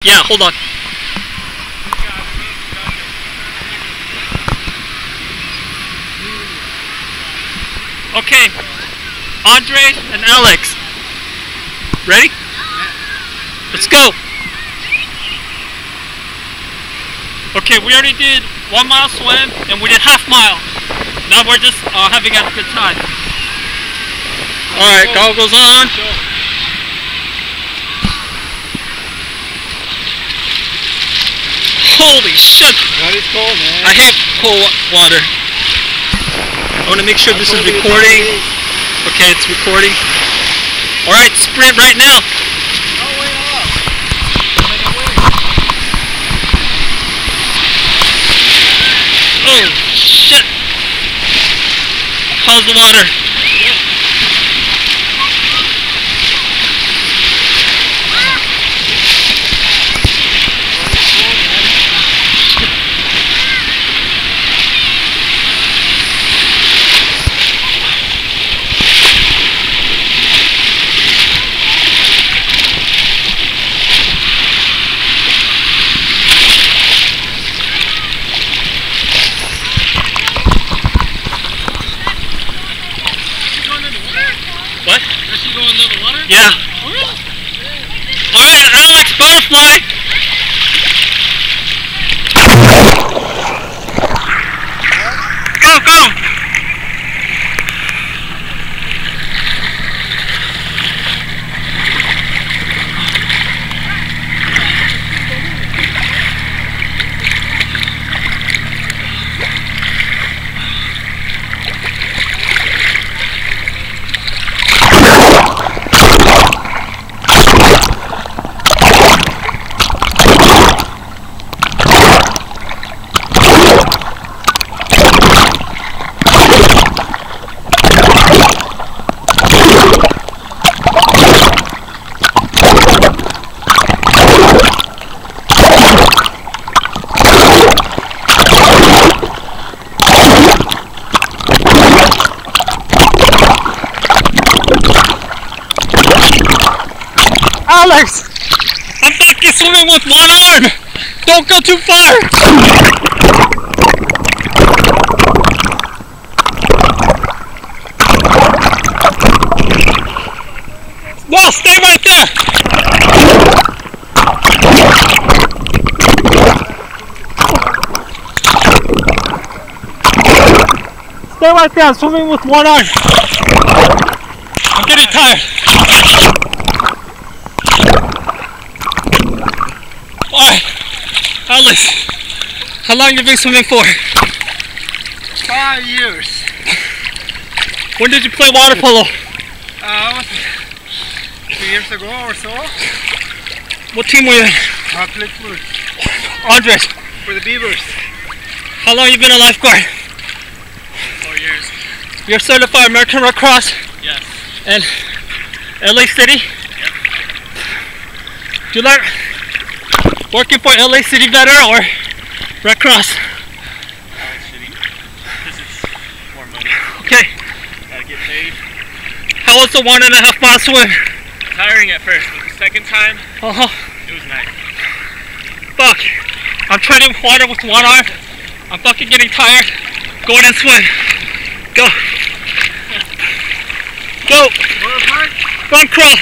Yeah, hold on. Okay, Andris and Alex. Ready? Let's go. Okay, we already did 1 mile swim and we did half mile. Now we're just having a good time. Alright, goggles on. Holy shit! That is cold, man. I hate cold water. I want to make sure this is recording. Okay, it's recording. Alright, sprint right now. No way off. Oh, shit. How's the water? What? Does she go under the water? Yeah. Oh, really? Alright, Alex, butterfly. Go, go. Alex! I'm fucking swimming with one arm! Don't go too far! No, stay right there! Stay right there, I'm swimming with one arm. I'm getting tired. Alright, Alex, how long have you been swimming for? 5 years. When did you play water polo? Was 2 years ago or so. What team were you in? I played for Andris. the Beavers. How long have you been a lifeguard? 4 years. You're certified American Red Cross Yes. and LA City? Yep. Do you like working for LA City better or Red Cross? City. This is more money. Okay. Gotta get paid. How was the 1.5 mile swim? Tiring at first, but the second time, it was nice. Fuck. I'm treading water with one arm. I'm fucking getting tired. Go ahead and swim. Go. Go. Front crawl.